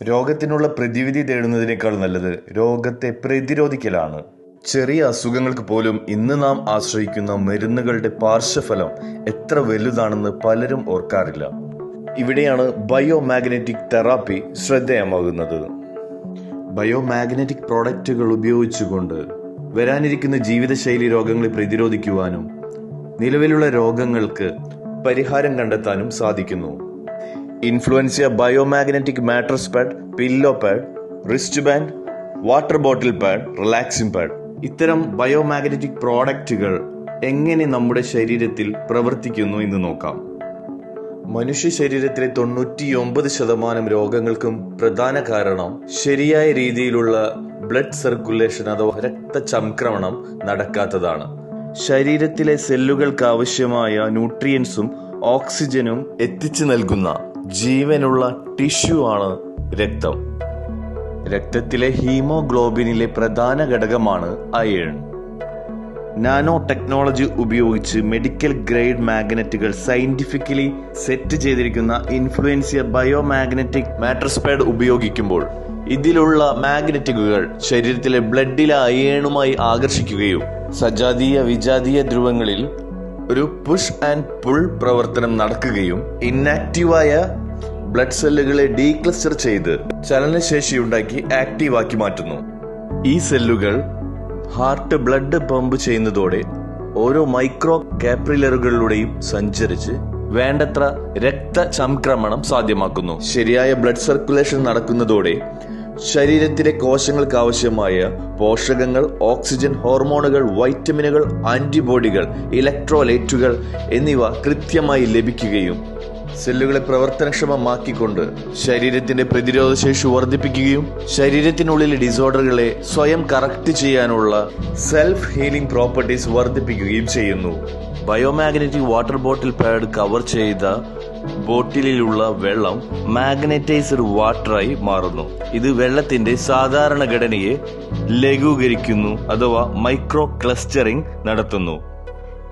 രോഗത്തിനുള്ള പ്രതിവിധി തേടുന്നതിനേക്കാൾ നല്ലത് രോഗത്തെ പ്രതിരോധിക്കലാണ്. ചെറിയ അസുഖങ്ങൾക്ക് പോലും ഇന്ന് നാം ആശ്രയിക്കുന്ന മരുന്നുകളുടെ പാർശ്വഫലം എത്ര വലുതാണെന്ന് പലരും ഓർക്കാറില്ല. ഇവിടെയാണ് ബയോമാഗ്നറ്റിക് തെറാപ്പി ശ്രദ്ധേയമാകുന്നത്. ബയോമാഗ്നറ്റിക് പ്രോഡക്റ്റുകൾ ഉപയോഗിച്ചുകൊണ്ട് വരാനിരിക്കുന്ന ജീവിതശൈലി രോഗങ്ങളെ പ്രതിരോധിക്കുവാനും നിലവിലുള്ള രോഗങ്ങൾക്ക് പരിഹാരം കണ്ടെത്താനും സാധിക്കുന്നു. ഇൻഫ്ലുവൻസിയ biomagnetic mattress pad, pillow pad, wrist band, water bottle pad, relaxing pad, ഇത്തരം ബയോമാഗ്നറ്റിക് പ്രോഡക്റ്റുകൾ എങ്ങനെ നമ്മുടെ ശരീരത്തിൽ പ്രവർത്തിക്കുന്നു എന്ന് നോക്കാം. മനുഷ്യ ശരീരത്തിലെ 99% രോഗങ്ങൾക്കും പ്രധാന കാരണം ശരിയായ രീതിയിലുള്ള ബ്ലഡ് സർക്കുലേഷൻ അഥവാ രക്തചംക്രമണം നടക്കാത്തതാണ്. ശരീരത്തിലെ സെല്ലുകൾക്ക് ആവശ്യമായ ന്യൂട്രിയൻസും ഓക്സിജനും എത്തിച്ചു നൽകുന്ന ജീവനുള്ള ടിഷ്യൂ ആണ് രക്തം. രക്തത്തിലെ ഹീമോഗ്ലോബിനിലെ പ്രധാന ഘടകമാണ് അയേൺ. നാനോ ടെക്നോളജി ഉപയോഗിച്ച് മെഡിക്കൽ ഗ്രേഡ് മാഗ്നറ്റുകൾ സയന്റിഫിക്കലി സെറ്റ് ചെയ്തിരിക്കുന്ന ഇൻഫ്ലുവൻസിയ ബയോമാഗ്നറ്റിക് മാട്രസ് പാഡ് ഉപയോഗിക്കുമ്പോൾ ഇതിലുള്ള മാഗ്നറ്റുകൾ ശരീരത്തിലെ ബ്ലഡിലെ അയേണുമായി ആകർഷിക്കുകയും സജാതീയ വിജാതീയ ധ്രുവങ്ങളിൽ ഒരു പുഷ് ആൻഡ് പുൾ പ്രവർത്തനം നടക്കുകയും ഇന്നാക്റ്റീവായ ബ്ലഡ് സെല്ലുകളെ ഡീക്ലസ്റ്റർ ചെയ്ത് ചലനശേഷിയുണ്ടാക്കി ആക്റ്റീവാക്കി മാറ്റുന്നു. ഈ സെല്ലുകൾ ഹാർട്ട് ബ്ലഡ് പമ്പ് ചെയ്യുന്നതോടെ ഓരോ മൈക്രോ കാപ്പിലറുകളിലൂടെയും സഞ്ചരിച്ച് വേണ്ടത്ര രക്തചംക്രമണം സാധ്യമാക്കുന്നു. ശരിയായ ബ്ലഡ് സർക്കുലേഷൻ നടക്കുന്നതോടെ ശരീരത്തിലെ കോശങ്ങൾക്ക് ആവശ്യമായ പോഷകങ്ങൾ, ഓക്സിജൻ, ഹോർമോണുകൾ, വൈറ്റമിനുകൾ, ആന്റിബോഡികൾ, ഇലക്ട്രോലൈറ്റുകൾ എന്നിവ കൃത്യമായി ലഭിക്കുകയും സെല്ലുകളെ പ്രവർത്തനക്ഷമമാക്കിക്കൊണ്ട് ശരീരത്തിന്റെ പ്രതിരോധശേഷി വർദ്ധിപ്പിക്കുകയും ശരീരത്തിനുള്ളിലെ ഡിസോർഡറുകളെ സ്വയം കറക്റ്റ് ചെയ്യാനുള്ള സെൽഫ് ഹീലിംഗ് പ്രോപ്പർട്ടീസ് വർദ്ധിപ്പിക്കുകയും ചെയ്യുന്നു. Biomagnetic water bottle pad cover ചെയ്ത ബോട്ടിലുള്ള വെള്ളം മാഗ്നറ്റൈസ്ഡ് വാട്ടറായി മാറുന്നു. ഇത് വെള്ളത്തിന്റെ സാധാരണ ഘടനയെ ലഘൂകരിക്കുന്നു അഥവാ മൈക്രോ ക്ലസ്റ്ററിംഗ് നടത്തുന്നു.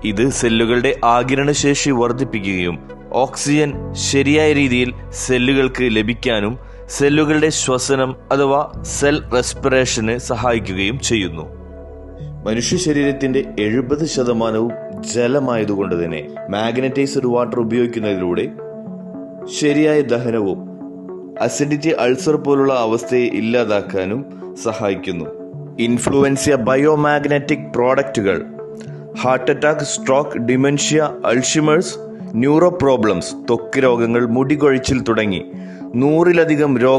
ഇത് സെല്ലുകളുടെ ആഗിരണശേഷി വർദ്ധിപ്പിക്കുകയും ഓക്സിജൻ ശരിയായ രീതിയിൽ സെല്ലുകൾക്ക് ലഭിക്കാനും സെല്ലുകളുടെ ശ്വസനം അഥവാ സെൽ റെസ്പിറേഷന് സഹായിക്കുകയും ചെയ്യുന്നു. മനുഷ്യ ശരീരത്തിന്റെ 70% ജലമായതുകൊണ്ട് തന്നെ മാഗ്നറ്റൈസ്ഡ് വാട്ടർ ഉപയോഗിക്കുന്നതിലൂടെ ശരിയായ ദഹനവും അസിഡിറ്റി, അൾസർ പോലുള്ള അവസ്ഥയെ ഇല്ലാതാക്കാനും സഹായിക്കുന്നു. ഇൻഫ്ലുവൻസിയ ബയോമാഗ്നറ്റിക് പ്രോഡക്റ്റുകൾ heart attack, stroke, dementia, Alzheimer's, neuro problems, ത്വക്ക് രോഗങ്ങൾ, മുടികൊഴിച്ചിൽ തുടങ്ങി 100-ലധികം